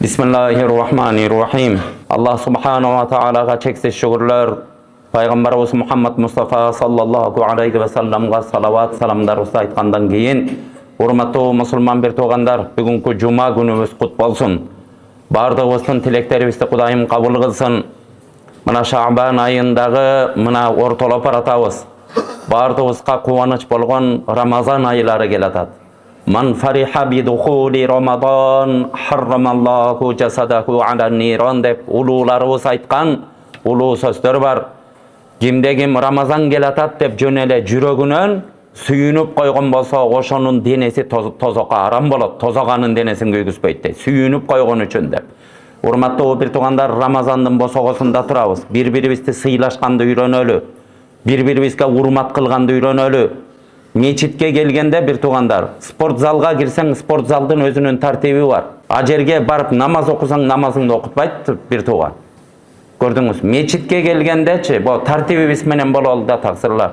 Bismillahirrahmanirrahim. Allah subhanahu wa ta'alaga çeksiz şükürler. Peygamberimiz Muhammed Mustafa sallallahu aleyhi ve sellem'ga salavat salamlar aytkandan keyin hurmattуу musulman bir toğandar, bugünkü cuma günümüz kut bolsun. Bardığımыздın tilekleribizdi Kudayım kabul kılsın. Mına Şaban ayındağı mına ortolap baratabız. Bardığımızga kuvanıç bolgon Ramazan ayları gelatat. Man fariha bi dukhuli Ramadan harramallahu jasadahu ala niran dep ulularыбыз aytkan ulu sözдөр bar. Kimde kim Ramazan gelatat dep jönele жүрөгүнөн sүйүнүп койгон болсо ошонун денеси тозокко арам болот. Тозоганын денесин күйгүзбөйт дейт. Сүйүнүп койгон үчүн деп. Урматтуу бир туугандар, Рамазандын босогосунда турабыз. Бири-бирибизди сыйлашканды үйрөнөлү. Бири-бирибизге урмат кылганды үйрөнөлү. Мечитке келгенде bir туугандар, спорт залга кирсең, спорт залдын өзүнүн тартиби бар. А жерге барып намаз окусаң, намазыңды окутпайт bir тууган. Көрдүңүз, мечитке келгендечи, бу тартибибиз менен бололу да таксырлар.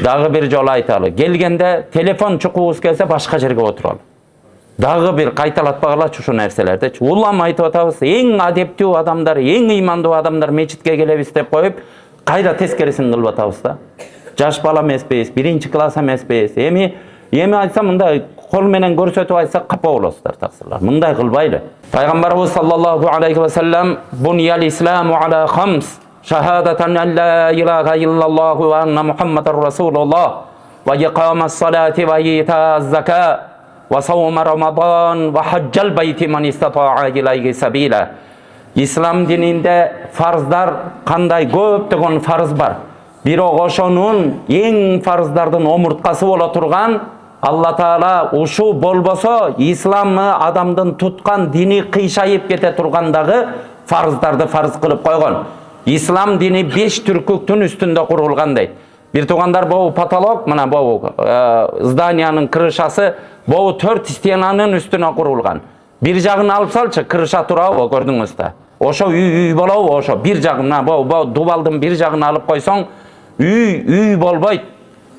Дагы bir жолу айталы. Келгенде телефон чукуубуз келсе башка жерге отуралы. Дагы bir кайталатпагылачы ушул нерселердечи. Улам айтып атабыз, эң адептүү адамдар, эң ыймандуу адамдар мечитке келебиз деп коюп, кайра тескерисин кылып атабыз да. Жаш бала эмеспиз, биринчи класс эмеспиз. Эми айтсам мындай кол менен көрсөтүп айтсак капа болосуздар таксырлар. Мындай кылбайлы. Пайгамбарыбыз саллаллаху алейхи ва саллям буниял исламу ала хамс шахадатан ан ла илаха иллаллаху ва анна мухаммадар расулуллах ва икамас салати ва итаз зака ва саум рамадан ва хаджал байти ман истатаа илайхи сабила. İslam dininde farzlar кандай көптөгөн farz бар. Бирок ошонун эң фарздардын омурткасы боло турган Алла Таала ушу болбосо исламы адамдын туткан дини кыйшайып кете тургандагы фарздарды фарз кылып койгон. Ислам дини 5 түркүктүн үстүндө курулган дейт. Bir туугандар, бу потолок, мына бу зданиянын крышасы бу 4 стенанын үстүнө курулган. Bir жагын алып салчы, крыша турабы, көрдүңүз да. Ошо үй болобу, ошо bir жагына бу дубалдын bir жагын алып койсоң үй болбойт.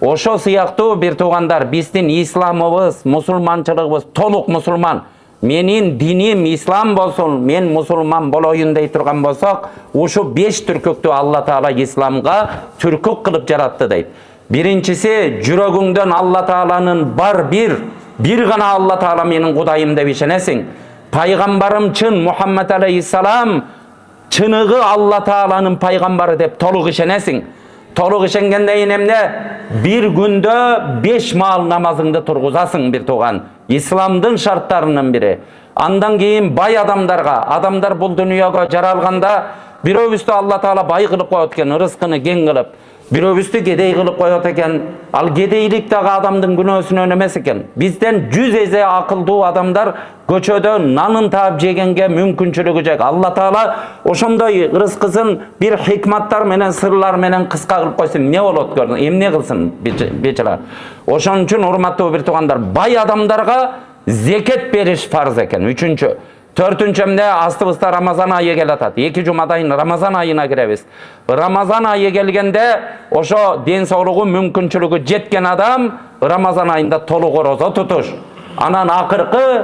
Ошо сыяктуу bir туугандар, биздин исламыбыз, мусулманчылыгыбыз толук мусулман. Менин диним ислам болсун, мен мусулман болоюн дей турган болсок, ушу 5 түркүктү Алла Таала исламга түркүк кылып жаратты дейт. Биринчиси, жүрөгүңдөн Алла Тааланын бар bir гана Алла Таала менин Кудайым деп ишенесиң. Пайгамбарым чын, Мухаммад алейхиссалам чыныгы Алла Тааланын пайгамбары деп толук ишенесиң. Толук ишенгенден эмне? Bir күндө 5 маал намазыңды тургузасың bir тууган. Исламдын шарттарынын бири. Андан кийин бай адамдар бул дүйнөгө жаралганда бирөөбүздү Алла Таала бай кылып коет экен, рызкыны кең кылып. Бирөөбүздү кедей кылып коет экен. Ал кедейлик дагы адамдын күнөөсүнөн эмес экен. Бизден 100 эзе акылдуу адамдар көчөдө нанын таап жегенге мүмкүнчүлүгү жок. Алла Таала ошондой рызкысын bir хикматтар менен, сырлар менен кыска кылып койсун, эмне болот көрдүң? Эмне кылсын бечара. Ошон үчүн урматтуу bir туугандар, бай адамдарга зекет бериш фарз экен. Үчүнчү. Төртүнчү эмне? Астыбызда Рамазан айы келатат. 2 жумадайын Рамазан айына киребиз. Рамазан айы келгенде ошо ден соолугу мүмкүнчүлүгү жеткен адам Рамазан айында толук орозо тутуш. Анан акыркы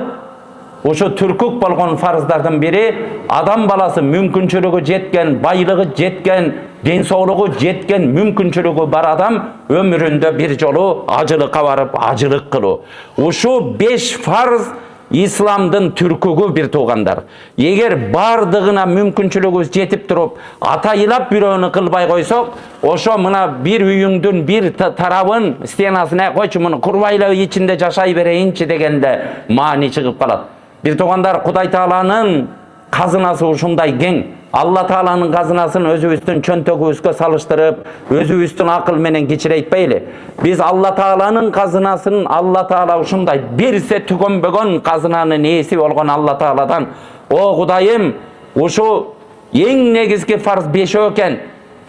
ошо түркүк болгон фарздардын бири адам баласы мүмкүнчүлүгү жеткен, байлыгы жеткен, ден соолугу жеткен, мүмкүнчүлүгү бар адам өмүрүндө bir жолу ажылыкка барып ажылык кылуу. Ушу 5 фарз İslam'dın türkügü bir tuğandar. Eğer bardığına mümkünçülüğüz jetip turup atayılap biröğünü kılbay koysak, oşo mına bir üyüngdün bir tarabın stenasına koyçu bunu kurbayla içinde jaşay bereyinçi degende mani çıkıp kalat. Bir tuğandar, Kuday Taala'nın kazınası uşunday keng. Allah Taala'nın kazınasını özübüzdün çöntөгүбүzгө salıştırıp, özübüzdün akıl menen geçireytpeyli. Biz Allah Taala'nın kazınasının Allah Taala uşunday birse tükönbөгөн kazınanın esi olgon Allah Taala'dan. O Kudayım, uşu eң negizgi farz 5 eken.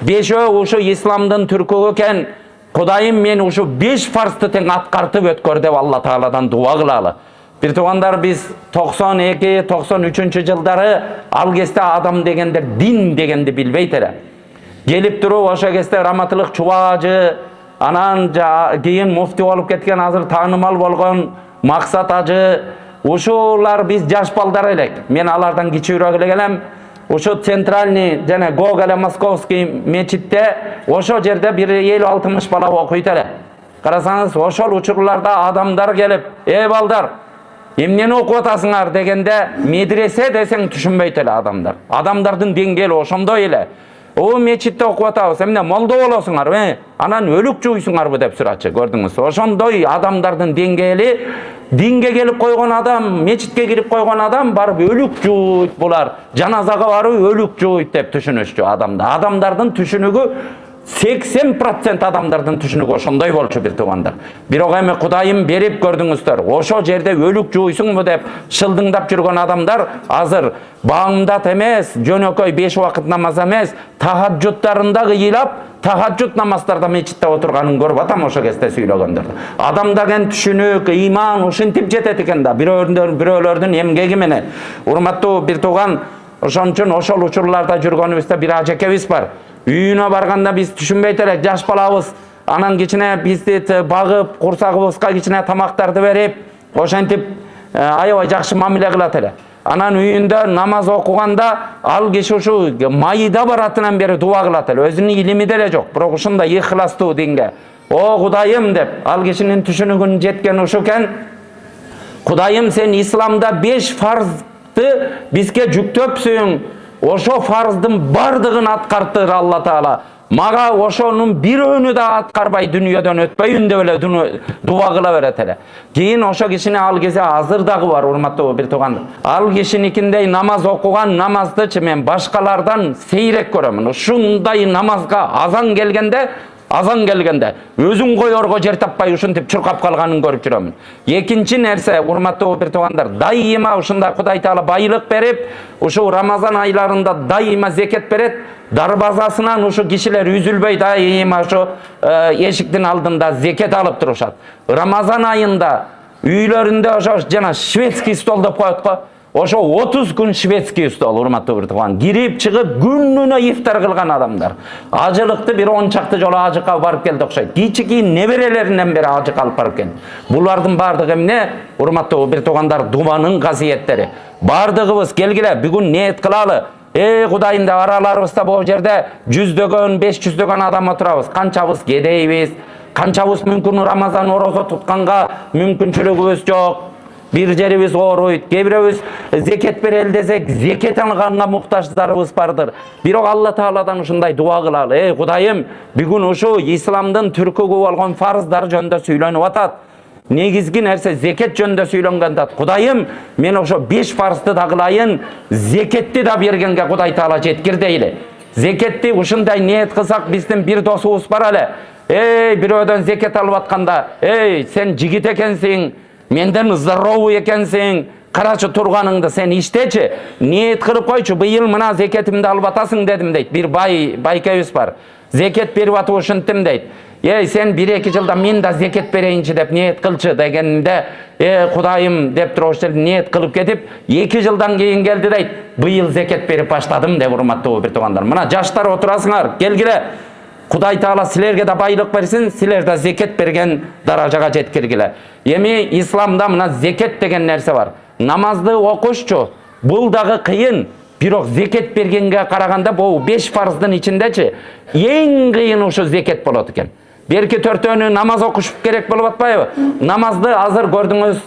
5 uşu İslam'dın türkügü eken. Kudayım, men uşu 5 farzды teң atkartıp ötkör dep Allah Taala'dan dua kılalı. Bir tuğandar, biz 92-93 жылдары ал кезде адам дегенде дин дегенди билбейт эле. Келип туруп ошо кезде Раматылык Чубажы, анан кийин муфти болуп кеткен, азыр таанымал болгон Максат ажы, ушулар биз жаш балдар элек. Мен алардан кичүүрөөк эле келем. Ошо центральный жана Гоголь Московский мечитте ошо жерде бир 50-60 бала окуйт эле. Карасаңыз, ошол учурларда адамдар келип, балдар, эмнени окуп атасыңар дегенде, медресе десең түшүнбөйт эле адамдар. Адамдардын деңгээли ошондой эле. О мечитте окуп атабыз, эмне молдо болосуңар, анан өлүк жуйсуңарбы деп сурачы, көрдүңүз. Ошондой адамдардын деңгээли, динге келип койгон адам, мечитке кирип койгон адам барып өлүк жуйт, булар жаназага барып өлүк жуйт деп түшүнүшчү адамда. Адамдардын түшүнүгү 80% адамдардын түшүнүгү ошондой болчу бир туугандар. Бирок эми Кудайым берип көрдүңүздөр, ошо жерде өлүк жуйсуңбу деп шылдыңдап жүргөн адамдар азыр баамдат эмес, жөнөкөй 5 убакыт намаз эмес, тахаджуттарында кыйлап, тахаджут намаздарда мечитте отурганын көрүп атам ошо кезде сүйлөгөндөрдү. Адамдагы түшүнүк, ыйман ушинтип жетет экен да, бирөөлөрдүн эмгеги менен. Урматтуу бир тууган, ошон үчүн ошол учурларда жүргөнүбүздө бир ажекебиз бар. Үйүнө барганда биз түшүнбөйт элек, жаш балабыз, анан кичине бизди багып, курсагыбызга кичине тамактарды берип, ошентип аябай жакшы мамиле кылат эле. Анан үйүндө намаз окуганда ал киши ушу майда баратынан бери дуа кылат эле. Өзүнүн илими деле жок, бирок ушундай ихластуу динге. О Кудайым деп, ал кишинин түшүнүгүн жеткен ушу экен. Кудайым, сен исламда 5 фарзды бизге жүктөпсүң. Ошо фарздын бардыгын аткартыр Алла Таала. Мага ошонун бирөөнү да аткарбай дүйнөдөн өтпөйүн деп эле дуа кыла берет эле. Кийин ошо кишини ал кезде азыр дагы бар, урматтуу бир тууган. Ал кишиникиндей намаз окуган намаздычы мен башкалардан сейрек көрөмүн. Ушундай намазга азан келгенде өзүн коерго жер таппай ушинтип чуркап калганын көрүп жүрөмүн. Экинчи нерсе, урматтуу бир туугандар, дайыма ушундай Кудай Таала байлык берип, ушу Рамазан айларында дайыма зекет берет. Дарбазасынан ушу кишилер үзүлбөй дайыма ушу эшиктин алдында зекет алып турушат. Рамазан айында үйлөрүндө ошо жана шведский стол деп коет го. Ошо 30 күн шведский стол, урматтуу бир тууган. Кирип чыгып күнүнө ифтар кылган адамдар. Ажылыкты бир 10 чакты жолу ажыкка барып келди окшойт. Кичики неберелеринен бери ажык алып барып келди. Булардын бардыгы эмне? Урматтуу бир туугандар, думанын казиеттери. Бардыгыбыз келгиле, бүгүн ниет кылалы. Кудайым деп араларыбызда бул жерде 100дөгөн, 500дөгөн адам отурабыз. Канчабыз кедейбиз, канчабыз мүмкүн Рамазан орозо тутканга мүмкүнчүлүгүбүз жок. Бир жерибиз ооруйт, кээ бирөөбүз зекет берели десек, зекет алганга муктаждарыбыз бардыр. Бирок Алла Тааладан ушундай дуа кылалы. Кудайым, бүгүн ушу исламдын түркүгү болгон фарздар жөнүндө сүйлөнүп атат. Негизги нерсе зекет жөнүндө сүйлөнгөндө. Кудайым, мен ошо 5 фарзды да кылайын, зекетти да бергенге Кудай Таала жеткир дейли. Зекетти ушундай ниет кылсак, биздин бир досубуз бар эле. Бирөөдөн зекет алып атканда, сен жигит экенсиң, менден здоровый экенсиң, карачы турганыңды сен иштечи, ниет кылып койчу, быйыл мына зекетимди алып атасың дедим дейт. Бир байкебиз бар. Зекет берип атып ушинтим дейт. Сен 1-2 жылда мен да зекет берейинчи деп ниет кылчы дегенде, Кудайым деп туруп ниет кылып кетип, 2 жылдан кийин келди дейт. Быйыл зекет берип баштадым деп, урматтуу бир туугандар. Мына жаштар отурасыңар, келгиле. Кудай Таала силерге да байлык берсин, силер да зекет берген даражага жеткиргиле. Эми исламда мына зекет деген нерсе бар. Намазды окушчу, бул дагы кыйын. Бирок зекет бергенге караганда бул 5 фарздын ичиндечи эң кыйын ушу зекет болот экен. Берки 4-өөнү намаз окуш керек болуп атпайбы? Намазды азыр көрдүңүз,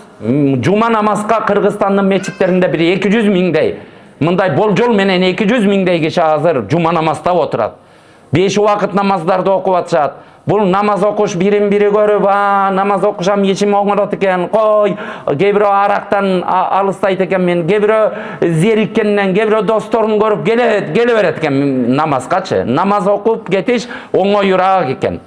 жума намазга Кыргызстандын мечиттеринде бир 200 миңдей, мындай болжол менен 200 миңдей киши азыр жума намазда отурат. 5 убакыт намаздарды окуп атышат. Бул намаз окуш бирин-бири көрүп, намаз окушам ичим оңорот экен, кой, кээ бирөө арактан алыстайт экен мен, кээ бирөө зериккенден, кээ бирөө досторун көрүп келе берет экен намазгачы. Намаз окуп кетиш оңоюраак экен.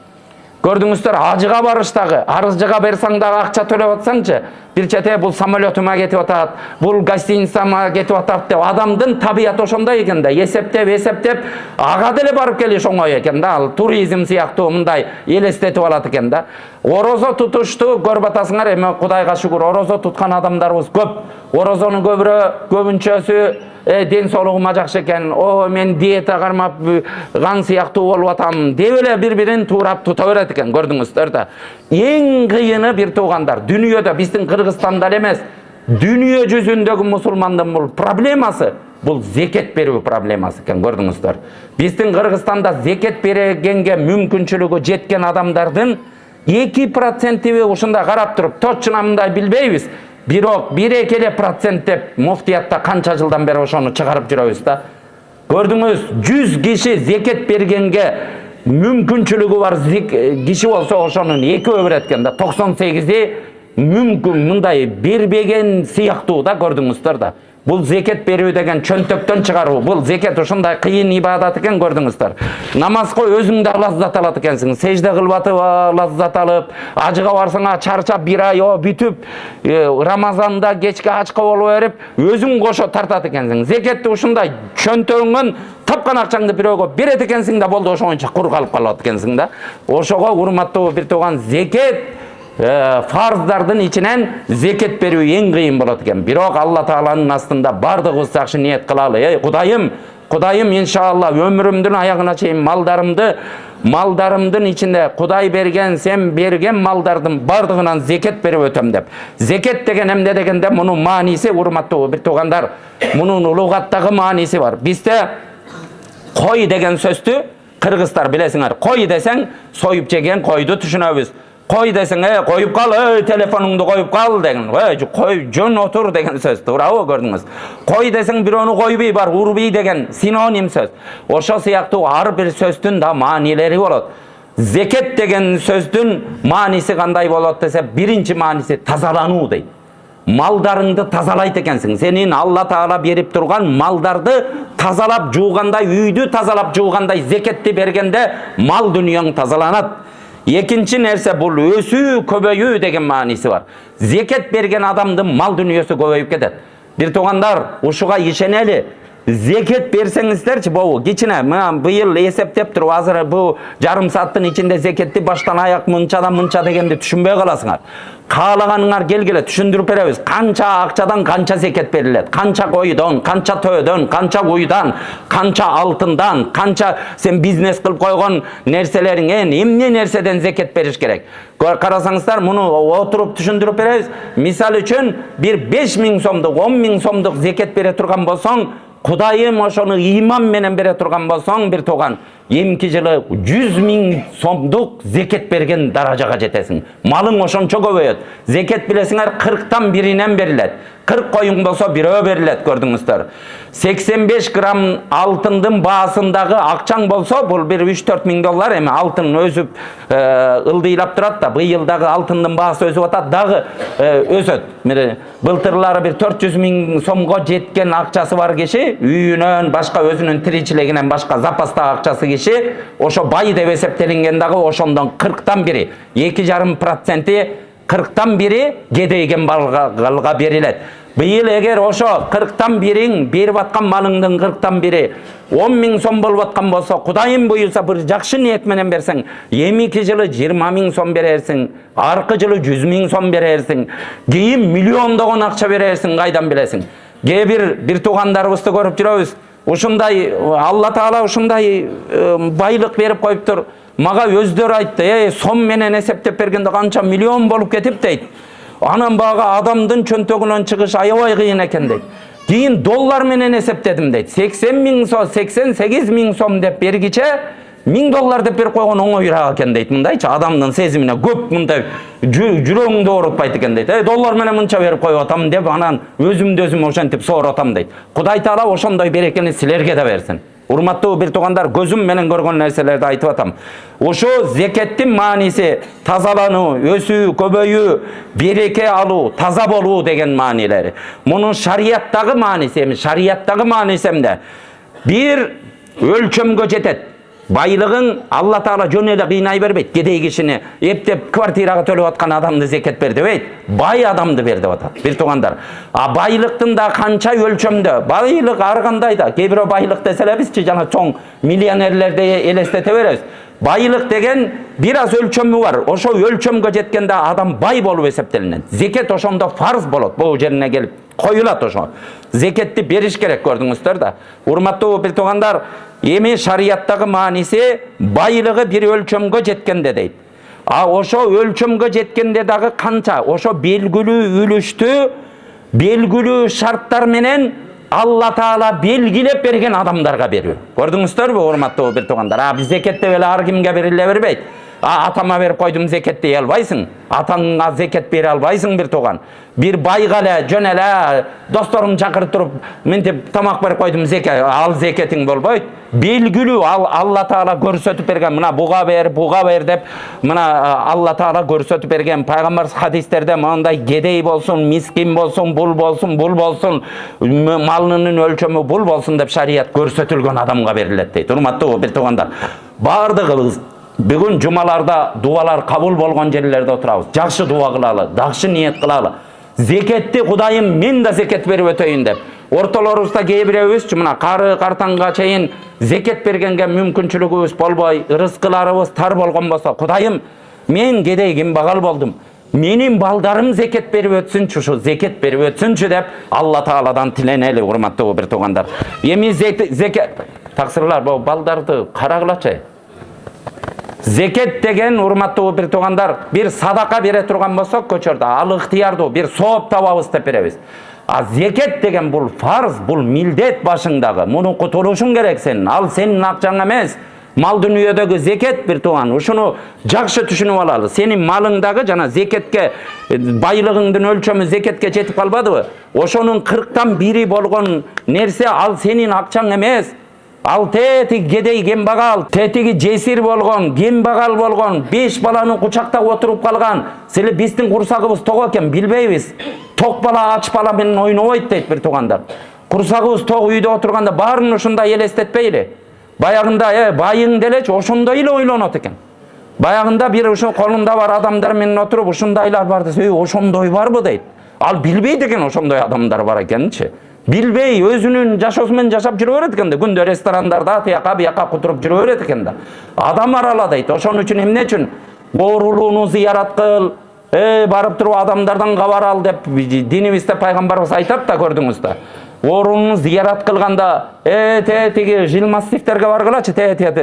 Көрдүңүздөр, ажыга барыштагы, арызжыга берсаң дагы акча төлөп атсаңчы, бир чете бул самолетума кетип атат, бул гостиницама кетип атат деп, адамдын табияты ошондой экен да, эсептеп, ага деле барып келиш оңой экен да, ал туризм сыяктуу мындай элестетип алат экен да. Орозо тутушту көрүп атасыңар, эми Кудайга шүгүр, орозо туткан адамдарыбыз көп. Орозонун көбүнчөсү ден соолугума жакшы экен, мен диета кармап кан сыяктуу болуп атам деп эле бири-бирин туурап тута берет экен, көрдүңүздөр да. Эң кыйыны бир туугандар, дүйнөдө биздин Кыргызстанда эле эмес, Dünya жүзündегі musulmandın бұл проблемасы, бұл зекет беру проблемасы екен, көрдіңіздер. Біздің Қырғызстанда зекет бергенге мүмкіншілігі жеткен адамдардың 2% ушунда қарап тұрып, точнамындай билбейбиз. Бирок 1-2% деп муфтиятта канча жылдан бері ошону чыгарып жүрөбүз да. Көрдүңүз, 100 киши зекет бергенге мүмкіншілігі бар киши болсо ошонун 2 берет экен да, 98-и мүмкін мындай бербеген сыяктуу да, көрдүңүздөр да. Бұл зекет берүү деген чөнтөктөн чыгаруу, бұл зекет ушундай кыйын ибадат экен, көрдүңүздөр. Намазга өзүң да лаззат алат экенсиң, сежде кылбатып лаззат алып, ажыга барсаң чарчап 1 ай бүтүп, Рамазанда кечке ачка болуп берип, өзүң кошо тартат экенсиң. Зекетти ушундай чөнтөгүңөн тапкан акчаңды бирөөгө берет экенсиң да, болду, ошоңча кур калып калат экенсиң да. Ошого урматтуу бир тууган, зекет фарздардын ичинен зекет берүү эң кыйын болот экен. Бирок Алла Тааланын астында бардыгыбыз жакшы ниет кылалы. Кудайым иншалла өмүрүмдүн аягына чейин малдарымдын ичинде Кудай берген, сен берген малдардын бардыгынан зекет берип өтөм деп. Зекет деген эмне дегенде мунун мааниси, урматтуу бир туугандар, мунун улугаттагы мааниси бар. Бизде кой деген сөздү кыргыздар билесиңер. Кой десең союп жеген койду түшүнөбүз. Koy deseng, koyup kal, telefonunu koyup kal деген. Koy, jön otur деген söz. Bravo, gördünüz. Koy deseng bir onu koyup var, urbi деген sinonim söz. Oşo siyaqtуу har bir sözdün da manileri bolot. Zeket деген sözdün manisi kanday bolot dese, birinci manisi tazalanуу deyt. Maldarыңды тазалайт экенсиң. Сенин Алла Таала берип турган малдарды тазалап жуугандай, үйдү тазалап жуугандай зекетти бергенде мал дүнүйөң тазаланат. Екінші нәрсе бұл өсүү, көбөйүү деген мааниси бар. Зекет берген адамдын мал дүниесі көбөйүп кетет. Бир туугандар, ушуга ишенели. Зекет берсеңиздерчи, бу кичине, быйыл эсептеп туруп, азыр бу жарым сааттын ичинде зекетти баштан аяк мынчадан мынча дегенди түшүнбөй каласыңар. Каалаганыңар келгиле түшүндүрүп беребиз. Канча акчадан канча зекет берилет, канча койдон, канча төөдөн, канча уйдан, канча алтындан, канча сен бизнес кылып койгон нерселериңен эмне нерседен зекет бериш керек. Карасаңыздар, муну отуруп түшүндүрүп беребиз. Мисал үчүн, бир 5000 сомдук, 10.000 сомдук зекет бере турган болсоң, Кудайым ошону иман менен бере турган болсоң, бир тууган, эмки жылы 100.000 сомдук зекет берген даражага жетесиң. Малың ошончо көбөйөт. Зекет билесиңер 40тан биринен берилет. 40 коюң болсо бирөө берилет, көрдүңүздөр. 85 грамм алтындын баасындагы акчаң болсо, бул бир 3-4 миң доллар, эми алтын өзүп ылдыйлап турат да, быйылдагы алтындын баасы өсүп атат, дагы өсөт. Былтырлары бир 400.000 сомго жеткен акчасы бар киши, үйүнөн, башка өзүнүн тиричилигинен башка запастагы акчасы киши, ошо бай деп эсептелинген дагы ошондон 40тан бири, 2,5% 40тан бири кедейген малга берилет. Быйыл эгер ошо 40тан бириң берип аткан малыңдын 40тан бири 10.000 сом болуп аткан болсо, Кудайым буюрса бир жакшы ниет менен берсең, эмики жылы 20.000 сом берерсиң, аркы жылы 100.000 сом берерсиң, кийин миллиондогон акча берерсиң, кайдан билесиң. Кээ бир туугандарыбызды көрүп жүрөбүз. Ушундай Алла Таала ушундай байлык берип коюптур. Мага өздөрү айтты, сом менен эсептеп бергенде канча миллион болуп кетип дейт. Анан бага адамдын чөнтөгүнөн чыгыш аябай кыйын экен дейт. Кийин доллар менен эсептедим дейт. 80.000 сом, 88.000 сом деп бергиче 1000 доллар деп берип койгон оңоюраак экен дейт. Мындайчы адамдын сезимине көп мындай жүрөгүңдү оорутпайт экен дейт. Доллар менен мынча берип коюп атам деп анан өзүмдү өзүм ошентип соор атам дейт. Кудай Таала ошондой берекени силерге да берсин. Урматтуу бир туугандар, көзүм менен көргөн нерселерди айтып атам. Ошо зекеттин мааниси тазалануу, өсүү, көбөйүү, береке алуу, таза болуу деген маанилери. Мунун шарияттагы мааниси эмне? Бир өлчөмгө жетет. Байлыгың Алла Таала жөн эле кыйнай бербейт. Кедей кишини эптеп квартирага төлөп аткан адамды зекет бер дебейт. Бай адамды бер деп атат. Бир туугандар. Байлыктын да канча өлчөмдө? Байлык ар кандай да. Кээ бирөө байлык деселебизчи, жана чоң миллионерлерди элестете беребиз. Байлык деген бир аз өлчөмү бар. Ошо өлчөмгө жеткенде адам бай болуп эсептелинет. Зекет ошондо фарз болот. Бул жерине келип коюлат ошо. Зекетти бериш керек, көрдүңүздөр да. Урматтуу бир туугандар, эми шарияттагы мааниси байлыгы бир өлчөмгө жеткенде дейт. Ошо өлчөмгө жеткенде дагы канча? Ошо белгилүү үлүштү belgilүү шарттар менен Алла Таала белгилеп берген адамдарга берүү. Көрдүңүздөрбү, урматтуу бир туугандар? Биз зекетте эле ар кимге бериле бербейт. Атама берип койдум зекет дей албайсың. Атаңа зекет бере албайсың бир тууган. Бир байга эле жөн эле досторун чакырып туруп, мынтип тамак берип койдум зекет, ал зекетиң болбойт. Белгилүү Алла Таала көрсөтүп берген, мына буга бер деп, мына Алла Таала көрсөтүп берген пайгамбар хадистерде мындай кедей болсун, мискин болсун, бул болсун, малынын өлчөмү бул болсун деп шарият көрсөтүлгөн адамга берилет дейт. Урматтуу бир туугандар, бардыгыбыз бүгүн жумаларда дуалар кабыл болгон жерлерде отурабыз. Жакшы дуа кылалы, жакшы ниет кылалы. Зекетти Кудайым мен да зекет берип өтөйүн деп. Ортолорубузда кээ бирөөбүз мына кары картаңга чейин зекет бергенге мүмкүнчүлүгүбүз болбой, рызкыларыбыз тар болгон болсо, Кудайым мен кедей кимбагал болдум. Менин балдарым зекет берип өтсүнчү, ушу зекет берип өтсүнчү деп Алла Тааладан тиленели, урматтуу бир туугандар. Эми зекет таксырлар бул балдарды карагылачы. Зекет деген, урматтуу бир туугандар, бир садака бере турган болсок көчөрдө, ал ыктыярдуу бир сооп табабыз деп беребиз. Зекет деген бул фарз, бул милдет башыңдагы. Муну кутулушуң керек сен. Ал сенин акчаң эмес. Мал дүнүйөдөгү зекет бир тууган. Ушуну жакшы түшүнүп алалы. Сенин малыңдагы жана зекетке, байлыгыңдын өлчөмү зекетке жетип калбадыбы? Ошонун 40тан 1 болгон нерсе ал сенин акчаң эмес. Ал тетиги кедей кембагал, тетиги жесир болгон, кембагал болгон, 5 баланы кучактап отуруп калган. Силе биздин курсагыбыз ток экен, билбейбиз. Ток бала ач бала менен ойнобойт дейт бир туугандар. Курсагыбыз ток үйдө отурганда баарын ушундай элестетпейли. Баягында байың делечи ошондой эле ойлонот экен. Баягында бир ошо колунда бар адамдар менен отуруп ушундайлар бар десе, ошондой барбы дейт. Ал билбейт экен ошондой адамдар бар экенинчи. Билбей өзүнүн жашоосу менен жашап жүрө берет экен да, күндө ресторандарда тияка бияка кутуруп жүрө берет экен да. Адам арала дейт. Ошон үчүн эмне үчүн оорулууну зыярат кыл, барып туруп адамдардан кабар ал деп динибизде пайгамбарыбыз айтат да, көрдүңүз да. Оорууну зыярат кылганда тиги жилмассивтерге баргылачы,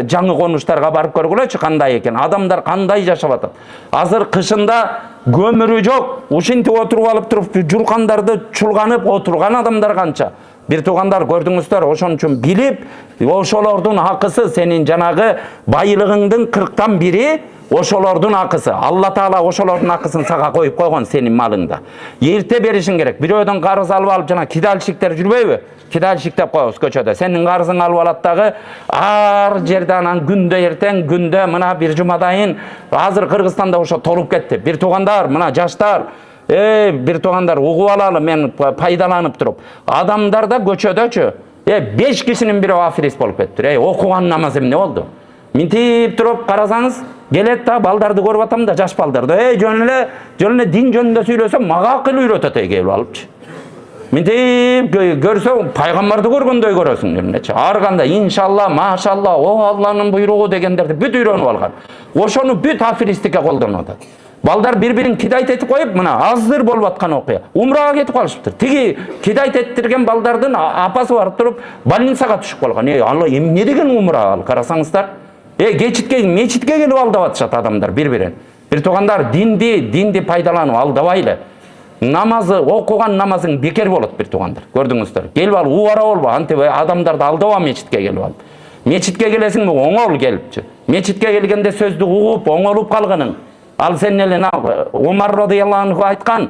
жаңы конуштарга барып көргүлөчү кандай экен, адамдар кандай жашап атат. Азыр кышында көмүрү жок, ушинтип отуруп алып туруп журкандарды чулганып отурган адамдар канча. Бир туугандар, көрдүңүздөр, ошон үчүн билип, ошолордун акысы сенин жанагы байлыгыңдын 40тан 1 ошолордун акысы. Алла Таала ошолордун акысын сага коюп койгон сенин малыңда. Эрте беришиң керек. Бирөөдөн карыз алып жана кидальщиктер жүрбөйбү? Кидальщик деп коебуз көчөдө. Сенин карызың алып алат дагы ар жерде анан күндө эртең, күндө мына бир жумадайын азыр Кыргызстанда ошо толуп кетти. Бир туугандар, мына жаштар, бир туугандар угуп алалы, мен пайдаланып туруп. Адамдарда көчөдөчү 5 кишинин бири аферист болуп кетти. Окуган намаз эмне болду? Минтип туруп карасаңыз, келет да балдарды көрүп атам да, жаш балдарды. Жөн эле дин жөнүндө сүйлөсөм, мага акыл үйрөтөт келип алыпчы. Минтип көрсөң, пайгамбарды көргөндөй көрөсүң эмнечи. Ар кандай иншалла, машалла, о Алланын буйругу дегендерди бүт үйрөнүп алган. Ошону бүт аферистикке колдонуп атат. Балдар бири-бирин кидайт этип коюп, мына азыр болуп аткан окуя. Умрага кетип калышыптыр. Тиги кидайт эттирген балдардын апасы барып туруп больницага түшүп калган. Алла эмне деген умра ал, карасаңыздар. Мечитке келип алдап атышат адамдар бири-бирин. Бир туугандар, динди пайдаланып алдабайлы. Намазы, окуган намазың бекер болот бир туугандар. Көрдүңүздөр. Келип ал убара болбо, антип адамдарды алдаба мечитке келип ал. Мечитке келесиң оңол келипчи. Мечитке келгенде сөздү угуп, оңолуп калгының. Ал сен эле Умар радыйаллаху анху айткан,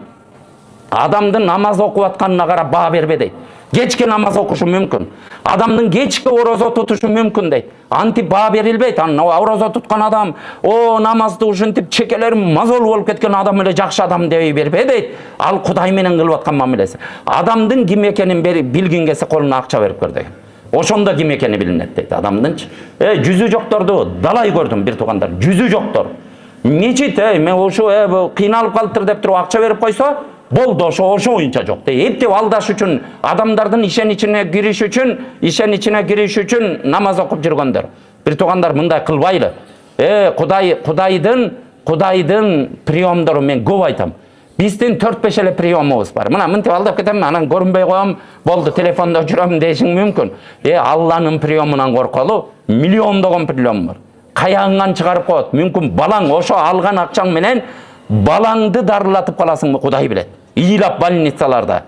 адамдын намаз окуп атканына карап баа бербе дейт. Кечке намаз окушу мүмкүн. Адамдын кечке орозо тутушу мүмкүн дейт. Антип баа берилбейт. Орозо туткан адам, намазды ушинтип чекелери мазол болуп кеткен адам эле жакшы адам дей бербе дейт. Ал Кудай менен кылып аткан мамилеси. Адамдын ким экенин билгин келсе колуна акча берип көр деген. Ошондо ким экени билинет дейт адамдынчы. Жүзү жокторду далай көрдүм бир туугандар. Жүзү жоктор. Мечит, мен ошо кыйналып калыптыр деп туруп акча берип койсо, болду ошо оюнча жок дейт. Эптеп алдаш үчүн, адамдардын ишен ичине кириш үчүн намаз окуп жүргөндөр. Бир туугандар, мындай кылбайлы. Кудайдын приемдору мен көп айтам. Биздин 4-5 эле приемубуз бар. Мына мынтип алдап кетем, анан көрүнбөй коем, болду телефондо жүрөм дешиң мүмкүн. Алланын приемунан корколу, миллиондогон прием бар. Каягыңан чыгарып коет. Мүмкүн балаң ошо алган акчаң менен балаңды дарылатып каласыңбы, Кудай билет. Ыйлап больницаларда.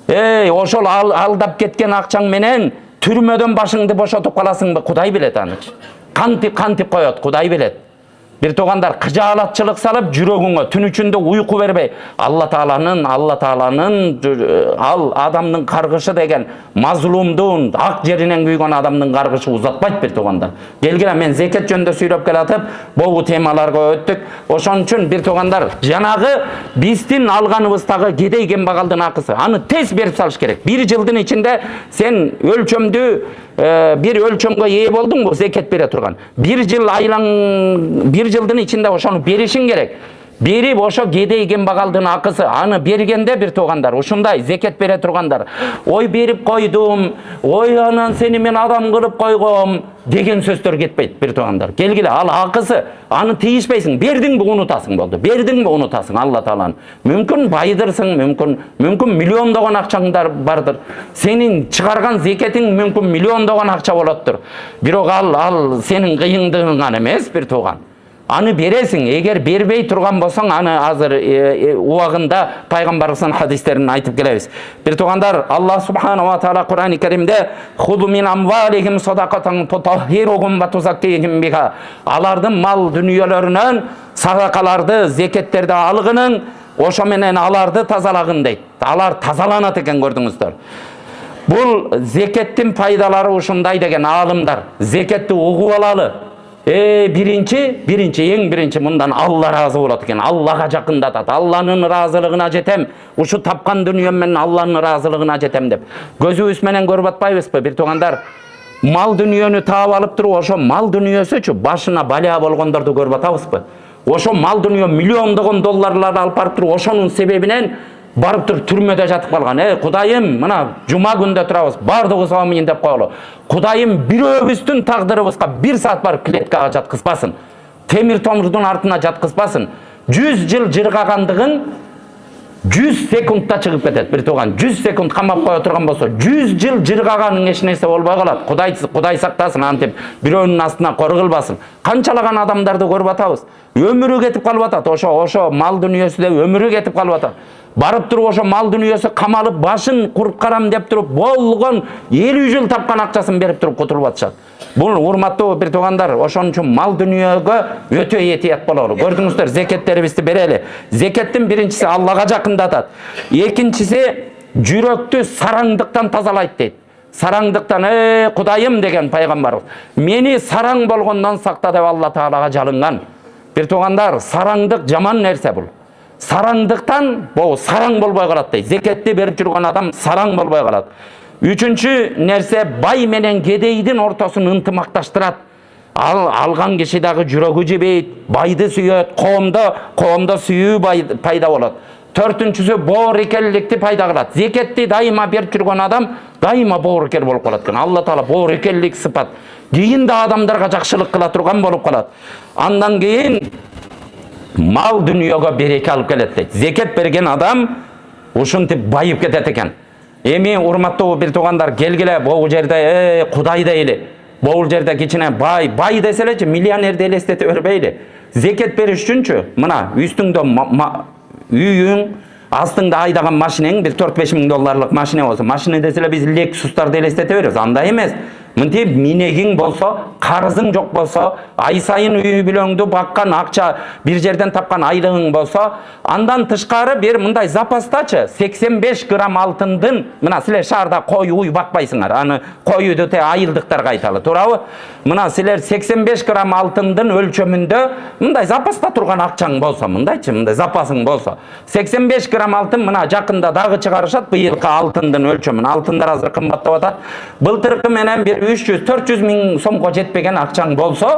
Ошол алдап кеткен акчаң менен түрмөдөн башыңды бошотуп каласыңбы, Кудай билет аны. Кантип коет, Кудай билет. Bir toğandar kıcalatçılık salıp жүрөгүңө түн içinde uyku vermey. Allah Taala'nın al adamның kargışı degen mazlumduğun ak жеринен kuygan adamның kargışı uzatpayt bir toğandar. Gelgile men zeket jönde süylöp kelatıp boğu temalarga öttük. Oşon üçün bir toğandar janagı bizdin alganыбыздагы кедей кембагaldын акысы аны tez berip salış gerek. Bir жылдын içinde sen ölçömdü bir ölçömgө ээ болдуң bu zeket бере турган. Bir жылдын içinde oşonu berişin gerek. Berip oşo kедей кембагaldын акысы аны бергенде bir toğandar ушундай zeket бере тургандар. Ой берип койдум, ой анан seni men adam kılıp койгом деген сөздөр кетпейт bir toğandar. Келгиле ал акысы аны тийишпейсиң, бердиңби унутасың болду. Бердиңби унутасың Allah Taala'nın. Мүмкүн байдырсың, мүмкүн миллиондогон акчаңдар бардыр. Senin чыгарган зекетиң мүмкүн миллиондогон акча болоттур. Бирок ал сенин кыйындыгың эмес bir toğan. Anı beresin, eğer berbey turgan bolsaң, anı hazır uagında Peygamberimizin hadislerini aytıp gelebиz. Bir toğandar Allah Subhanahu wa Taala Kur'an-ı Kerim'de "Hudu min amvalihim sadaqatan tutahhiruhum ve tuzakkihim biha." Alardın mal dünyalarından sadakalardı, zeketlerdi algının, oşo menen alardı tazalagın deyt. Alar tazalanat eken gördüңүздөр. Bul zekettin faydaları uşunday degen alımlar. Zeketти ugup alalı. Birinci bundan Allah razı bolat eken, Allah'a jakındatat, Allah'ın razılığına jetem, uşu tapkan dünyam menen Allah'ın razılığına jetem dep. Gözübüz menen görüp atpayбызбы bir toğandar? Mal dünyönü taap alıp turup, oşo mal dünyösüçü başına bala болгондорду görüp atabызбы? Oşo mal dünyö milyondogon dollarlar alıp barıp turup, oşonun sebebinen barıp turup türmödө jatıp kalgan. Kudayım, mına cuma günde turabız, bardığız amin dep koyulu. Kudayım birөөбүздүн taqdırыбызга 1 saat barıp kletkага jatkызбасын. Temir tomurdun артына jatkızбасын. 100 жыл жыргагандыгын 100 sekundda çıkıp ketet bir toğan. 100 sekund kamap koya turgan bolsa 100 жыл жыргаганын эч нерсе болбой калат. Kuday saktасın antep birөөнүн астына кор кылбасын. Канчалаган адамдарды көрүп атабыз. Ömürü ketip kalıp atat. Oşo mal dünyası da ömürü ketip kalıp atat. Barıp durup oşo mal dünyası kamalıp başın kurup karam dep durup bolgon 50 жыл tapkan akçasını berip durup kutulup atışat. Bul urmattуу bir toğandar, oşon üçün mal dünyaga ötö etiyat bololu. Gördüңүздөр, zeketleribizdi bereli. Zekettin birincisi Allah'a jakındatat. Ekincisi жүрөктү sarаңдыктан tazalayt deyt. Sarаңдыктан, Kudayım degen Peygamberimiz. Meni sarang bolgondan sakta dep Allah Taala'ga jalıngan. Bir toğandar, sarаңдык жаман нерсе бул. Sarаңдыктан sarang bolbой kalat deyt. Zeketти berip жүргөн adam sarang bolbой kalat. Üçüncü nerse bay menen kedeydin ortaсын ынтымакташтырат. Algan kişi dagı жүрөгү жебейт, baydı sүйөt, коомдо сүйүү пайда болот. Төртүнчүсү боорекелликти пайда кылат. Зекетти дайыма берип жүргөн адам дайыма боорекел болуп калат экен. Алла Таала боорекеллик сыпат. Кийин да адамдарга жакшылык кыла турган болуп калат. Андан кийин mal dünyaga bereke alıp kelet deyt. Zeket bergen adam ушинтип байып кетет экен. Эми урматтуу bir toğandar келгиле бул жерде Кудайды эле. Бул жерде кичине бай деселечи миллионерди элестете бербейли. Зекет бериш үчүнчү мына үстүңдө үйүң, астыңда айдаган машинең bir 4-5 миң долларлык машина болсо, машина деселе биз Lexustарды элестете беребиз. Андай эмес. Мынтип минегиң болсо, карызың жок болсо, ай сайын үй бүлөңдү баккан акча, bir жерден тапкан айлыгың болсо, андан тышкары бир мындай запастачы 85 грамм алтындын, мына силер шаарда кой уй бакпайсыңар, аны коюду айылдыктарга айталы, туурабы? Мына силер 85 грамм алтындын өлчөмүндө мындай запаста турган акчаң болсо, мындайчы, мындай запасың болсо, 85 грамм алтын мына жакында дагы чыгарышат быйылкы алтындын өлчөмүн. Алтындар азыр кымбаттап атат. Былтыркы менен 300-400 миң сомго жетпеген акчаң болсо,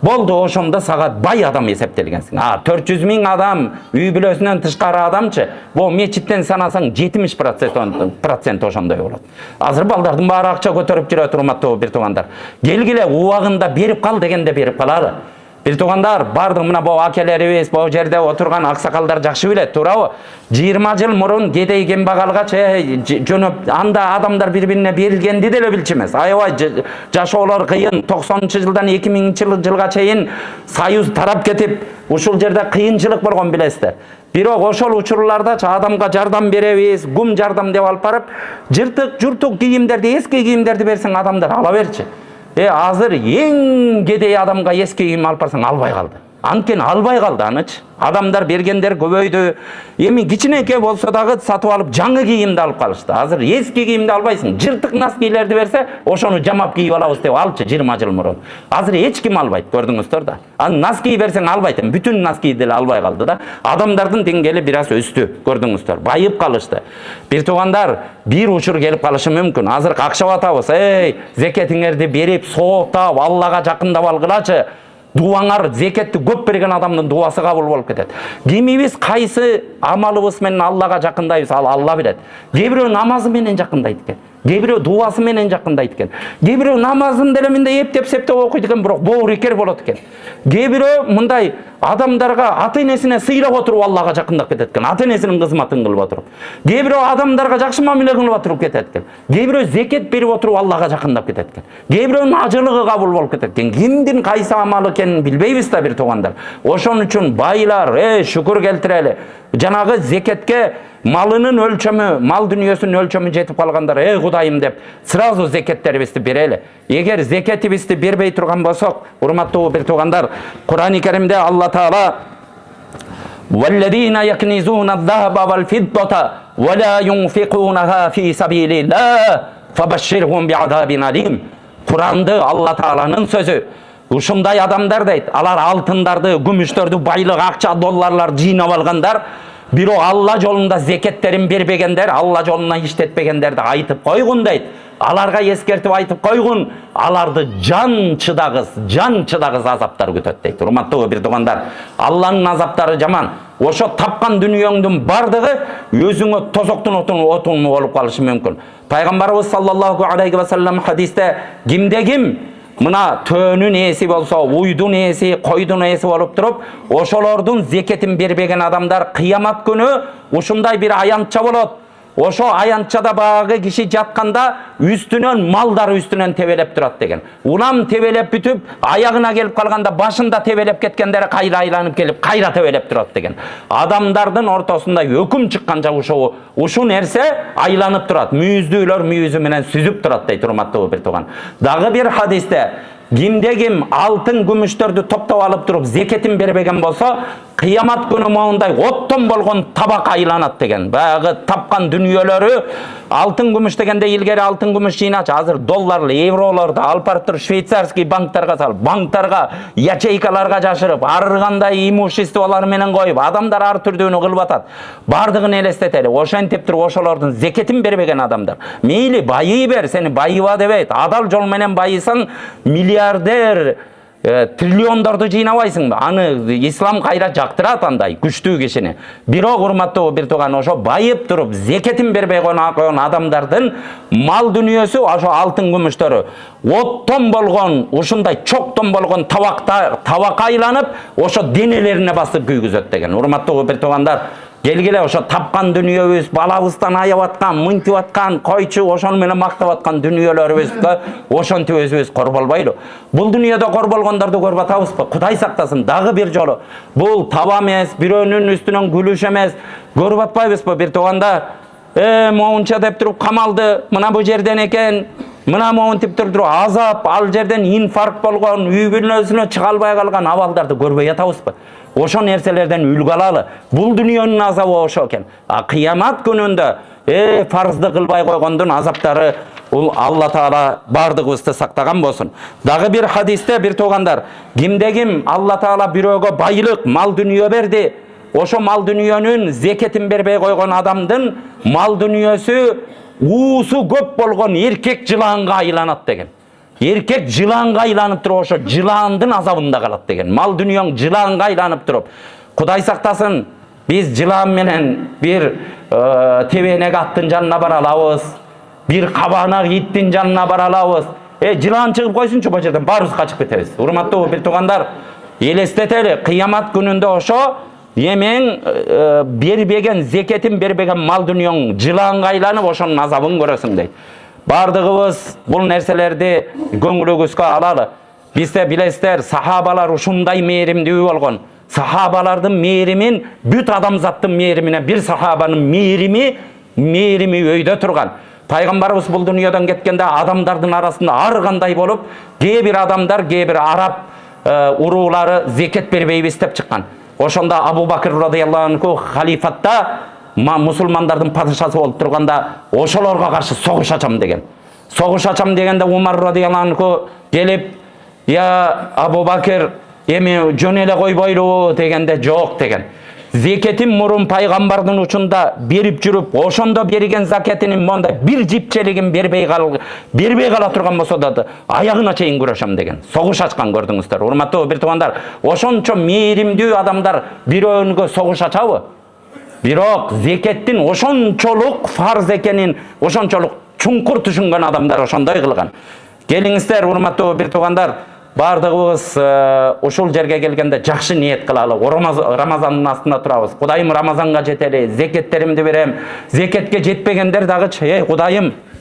болду, ошондо сага бай адам эсептелгенсиң. 400 миң адам үй бүлөсүнөн тышкары адамчы, бул мечиттен санасаң 70% ошондой болот. Азыр балдардын баары акча көтөрүп жүрөт, урматтуу bir toğandar. Келгиле убагында берип кал дегенде берип калалы. Bir tuğandar bardıq mına bu akelerimiz, bu jerde oturgan aksakaldar jakşı bilet, tuurabı? 20 jıl murun gedey kembagalga jönөp anda adamlar bir-birine berilgendi деле билчү Аябай жашоолор кыйын. 90-жылдан 2000-жылга чейин Союз тарап кетип, ушул жерде кыйынчылык болгон билесиздер. Бирок ошол учурларда адамга жардам беребиз, гум жардам деп алып барып, журтук кийимдерди, эски кийимдерди берсең адамдар ала берчи. Азыр эң кедей адамга эски кийим алып барсаң албай калды. Анткени албай калды анычы. Адамдар бергендер көбөйдү. Эми кичинекей болсо дагы сатып алып жаңы кийимди алып калышты. Азыр эски кийимди албайсың. Жыртык носкилерди берсе, ошону жамап кийип алабыз деп алчы 20 жыл мурун. Азыр эч ким албайт, көрдүңүздөр да. Аны носки берсең албайт, бүтүн носки деле албай калды да. Адамдардын деңгээли бир аз өстү, көрдүңүздөр. Байып калышты. Бир туугандар, бир учур келип калышы мүмкүн. Азыр какшап атабыз. Зекетиңерди берип, сооптап, Аллага жакындап алгылачы. Дуаңар зекетти көп берген адамдын дуасы кабыл болуп кетет. Кимибиз кайсы амалыбыз менен Аллага жакындайбыз, ал Алла билет. Кээ бирөө намазы менен жакындайт экен. Кээ бирөө дуасы менен жакындайт экен. Кээ бирөө намазын деле мындай эптеп-септеп окуйт экен, бирок боорукер болот экен. Кээ бирөө мындай адамдарга ата-энесине сыйлап отуруп Аллага жакындап кетет экен. Ата-энесинин кызматын кылып отуруп. Кээ бирөө адамдарга жакшы мамиле кылып отуруп кетет экен. Кээ бирөө зекет берип отуруп Аллага жакындап кетет экен. Кээ бирөөнүн ажылыгы кабыл болуп кетет экен. Кимдин кайсы амалы экенин билбейбиз да бир туугандар. Ошон үчүн байлар, шүкүр келтирели. Жанагы зекетке малынын өлчөмү, мал дүнүйөсүнүн өлчөмү жетип калгандар, Кудайым деп, сразу зекеттерибизди берели. Эгер зекетибизди бербей турган болсок, урматтуу бир туугандар, Кур'ан-ы Керимде Алла Таала وَالَّذِينَ يَكْنِزُونَ الذَّهَبَ وَالْفِضَّةَ وَلَا يُنْفِقُونَهَا فِي سَبِيلِ اللَّهِ فَبَشِّرْهُمْ بِعَذَابٍ أَلِيمٍ. Kur'an'da Allah Taala'nın sözü. Ушундай адамдар дейт, алар алтындарды, күмүштөрдү, байлык, акча, долларлар жыйнап алгандар, бирок Алла жолунда зекеттерин бербегендер, Алла жолуна иштетпегендерди айтып койгун дейт. Аларга эскертип айтып койгун, аларды жан чыдагыс азаптар күтөт дейт. Урматтуу бир туугандар, Алланын азаптары жаман. Ошо тапкан дүнүйөңдүн бардыгы өзүңө тозоктун отуну болуп калышы мүмкүн. Пайгамбарыбыз саллаллаху алейхи ва саллям хадисте кимде ким мына төөнүн ээси болсо, уйдун ээси, койдун ээси болуп туруп, ошолордун зекетин бербеген адамдар кыямат күнү ушундай бир аянтча болот. Ошо аянтчада багы киши жатканда үстүнөн малдар үстүнөн тебелеп турат деген. Улам тебелеп бүтүп, аягына келип калганда башында тебелеп кеткендери кайра айланып келип, кайра тебелеп турат деген. Адамдардын ортосунда өкүм чыкканча ушул нерсе айланып турат. Мүйүздүүлөр мүйүзү менен сүзүп турат дейт, урматтуу бир тууган. Дагы бир хадисте кимде ким алтын күмүштөрдү топтоп алып туруп зекетин бербеген болсо, кыямат күнү моундай оттон болгон табак айланат деген. Баягы тапкан дүнүйөлөрү алтын күмүш дегенде илгери алтын күмүш жыйначы, азыр долларлы, евролорду алып барып туруп швейцарский банктарга салып, банктарга, ячейкаларга жашырып, ар кандай имуществолор менен коюп, адамдар ар түрдүүнү кылып атат. Бардыгын элестетели. Ошентип туруп ошолордун зекетин бербеген адамдар. Мейли байый бер, сени байыба дебейт. Адал жол менен байысаң, миллиардер триллиондорду жыйнабайсыңбы? Аны ислам кайра жактырат андай күчтүү кишини. Бирок урматтуу бир тууган, ошо байып туруп зекетин бербей койгон адамдардын мал дүнүйөсү, ошо алтын күмүштөрү оттон болгон, ушундай чоктон болгон табакка айланып, ошо денелерине басып күйгүзөт деген. Урматтуу бир туугандар, келгиле ошо тапкан дүнүйөбүз, балабыздан аяп аткан, мынтип аткан, койчу ошону менен мактап аткан дүнүйөлөрүбүзгө ошентип өзүбүз кор болбойлу. Бул дүнүйөдө кор болгондорду көрүп атабызбы? Кудай сактасын. Дагы бир жолу, бул таба эмес, бирөөнүн үстүнөн күлүш эмес. Көрүп атпайбызбы бир тууганда? Моунча деп туруп камалды, мына бу жерден экен, мына моунтип туруп азап, ал жерден инфаркт болгон, үй бүлөсүнө чыга албай калган абалдарды көрбөй атабызбы? Ошо нерселерден үлгү алалы. Бул дүнүйөнүн азабы ошо экен. Кыямат күнүндө фарзды кылбай койгондун азаптары ул Алла Таала бардыгыбызды сактаган болсун. Дагы бир хадисте бир туугандар, кимде ким Алла Таала бирөөгө байлык, мал дүнүйө берди, ошо мал дүнүйөнүн зекетин бербей койгон адамдын мал дүнүйөсү уусу көп болгон эркек жылаанга айланат деген. Эркек жылаанга айланып туруп, ошо жылаандын азабында калат деген. Мал дүнүйөң жылаанга айланып туруп. Кудай сактасын, биз жылаан менен бир тебенек аттын жанына бара алабыз, бир кабанак иттин жанына бара алабыз. Жылаан чыгып койсунчу, бул жерден баарыбыз качып кетебиз. Урматтуу бир туугандар, Elesteteli kıyamet gününde oşo yemen berbegen zeketin berbegen mal dünyanın jılan kaylanıp oşonun azabın görösüň deyt. Bardığыбыз bul nerselerdi göňülübüzge alaly. Bizde bilesler sahabalar uşunday meýerimdүү bolgon. Sahabalardın meýerimin büt adamzattın meýerimine bir sahabanın meýerimi öýde turgan. Paygambarыбыз bul dünýäden getkende adamdardın arasında ar kanday bolup bir adamlar bir Arap uruğları zeket berbeýip istep çykkan. Oşonda Abu Bakr radıyallahu anhu halifatta musulmandardın padişası bolup turganda oşolorga karşı soğuş açam degen. Soğuş açam degende Umar radıyallahu anhu gelip ya Abu Bakr emi jönele koyboýlu degende jok degen. Zeketin murun paygambardın uçunda berip jürüp oşonda berigen zaketinin monda bir jipçeligin berbey kala turgan bolsa da ayagına çeyin güreşem degen. Soğuş açkan gördüңүздөр. Urmatly bir tugandar, oşonço meýerimdүү adamlar biröňgө soğuş açabı. Birok zekettin oşonçoluk farz ekenin oşonçoluk çuңkur түшүнгөн adamlar oşondoy kılgan. Geliңizler urmatly bir tugandar, bardığыбыз uşul jerge gelgende jakşı niyet kılalı. Ramazanın astında turabız. Kudayım Ramazanга jeteli, zeketlerimdi berem. Zeketke jetpegender dagı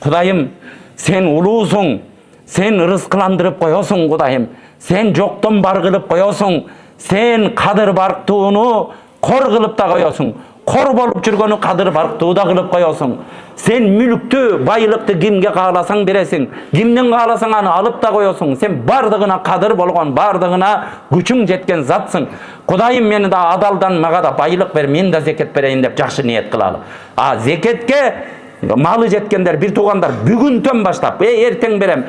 Kudayım sen ulusuň. Sen rızkılandırıp koyosun Kudayım. Sen jokton bar kılıp koyosun. Sen kadır barktuğunu kor kılıp da koyosun. Kor bolup жүрgөнü kadır barktuğu da kılıp koyosun. Sen mülüktü, bayılıktı kimge kağlasan beresin. Kimden kağlasan anı alıp da koyosun. Sen bardığına kadır bolgon, bardığına güçün jetken zatsın. Kudayım meni da adaldan maga da bayılık ver, men da zeket bereyin dep jakşı niyet kılalı. Zeketke malı jetkender bir tugandar бүгүntөн başlap erteň berem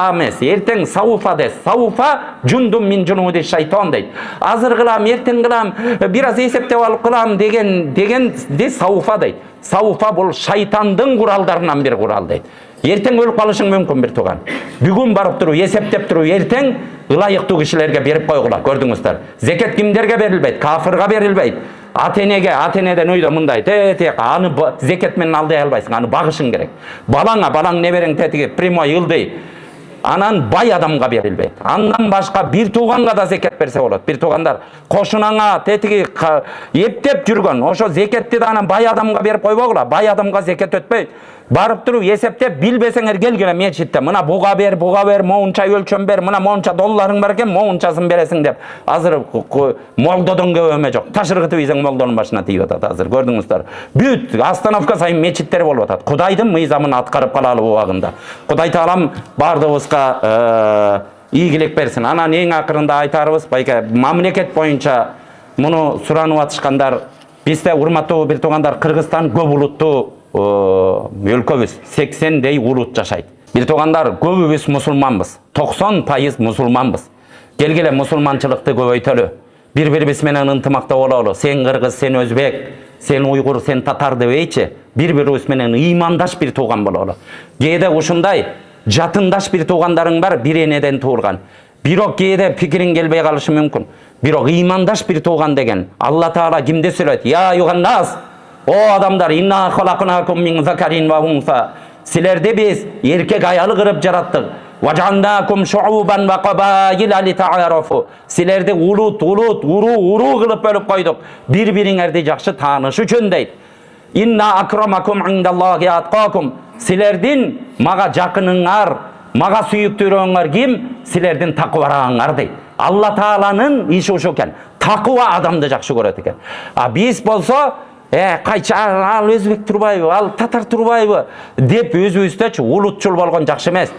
emes erteň saufa des saufa jundum min junudi şeytan deyt. Azır kılam erteň kılam biraz eseptep alıp kılam degen de saufa deyt. Saufa bul şeytandın kurallarından bir kural deyt. Erteň ölüp kalışың mümkün bir tugan. Бүгүn barıp turu eseptep turu erteň ılaýyktуу kişilerge berip koýgula. Gördüňüzler. Zeket kimlerge berilbeyt? Kafirga berilbeyt. Ateneden öýde mınday anı zeket menen alday albaysın, anı bagışın gerek. Balaň ne bereng tetigi primoy ıldy. Anan bay adamga berilbeyt. Andan başka bir tuganga da zeket berse bolat. Bir tugandar koşunaňa tetigi eптеп жүрgön oşo zeketти de anan bay adamga berip koýbogula. Bay adamga zeket ötpeyt. Barıp turup eseptep bilbeseňer gelgile meçitte mına buga ber, moğunça ölçöm ber, mına moğunça dollaryň bar eken moğunçasyny beresiň dep. Azır moğdodan göböme jok. Taşırgıty bizeň moğdonun başına tiýip atat azır. Gördüňüzler. Büt Astanovka saýyn meçitler bolup atat. Kudaýdyn myzamyny atkaryp kalaly bu wagtynda. Kudaý taalam bardığыбызга ийгилик bersin. Anan eň akyrynda aýtarybız bayka mamleket boýunça muну suranyp atышкандар. Bizde urmatly bir tugandar Kırgızstan köp ulutlu өлköbüz 80 ulut jaşayt. Bir tugandar köpübüz musulmanbız. 90% musulmanbız. Gelgile musulmançylykty köpöýtölü. Bir-birimiz menen ынтымакта bolaly. Sen Kırgız, sen Özbek, sen Uygur, sen Tatar debeýçi. Bir-birimiz menen imandaş bir tugan bolaly. Gede uşunday jatındaş bir tugandaryň bar, bir eneden tuğulgan. Birok gede pikirin gelbey kalışı mümkün. Birok imandaş bir tuğan degen. Allah Taala kimde söyledi? Ya yuhannas, o adamlar, inna halaknakum min zakarin ve unsa. Silerde biz erkek ayalı kırıp jarattık. Vaj'alnakum şu'uban ve qabaila li ta'arafu. Silerde uru kılıp bölüp koyduk. Bir-biriňerdi jakşı tanışı üçin deyt. Inna akramakum indallahi atqakum. Silerdin maga jakыныňar, maga süýüktürüňer kim? Silerdin takwarağıňar deyt. Allah Taalanyň işi uşu eken. Takwa adamdy jakşı göret eken. Biz bolsa kayça al Özbek turbaýby, al Tatar turbaýby dep özübüzde ulutçul bolgon jakşı emes.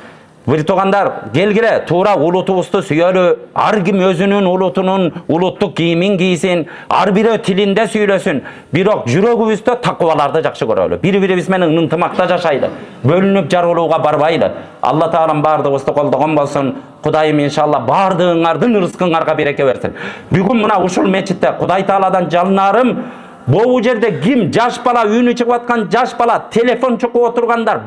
Bir tugandar gelgile tuğra ulutubuzdu süýölü, ar kim özünün ulutunun uluttuk giyimin giysin, ar biri tilinde süýlesin. Birok jüregibizde takwalardy jakşı göreli. Bir-birimiz menen ынтымакта jaşaýly. Bölünüp jargylууga barbaýly. Allah Taalam bardygybızdy koldagan bolsun. Kudaýym inşallah bardığıňardyň rızkyňarga bereke bersin. Бүгүn muna uşul meçitde Kudaý Taaladan jalnarym. Bu jerde kim jaş bala üýüne çykyp atkan jaş bala telefon çykyp oturgandar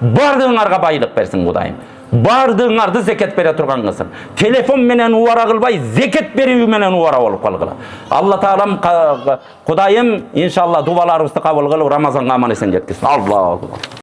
bardığıňarga baýlyk bersin Kudaýym. Bardığıňardy zeket bere turgan kılsın. Telefon menen uwara kılbay, zeket berýüw menen uwara bolup kalgyla. Allah Taalam Kudaýym inşallah dualarybızdy kabul kılıp Ramazanga aman esen jetkizsin. Allahu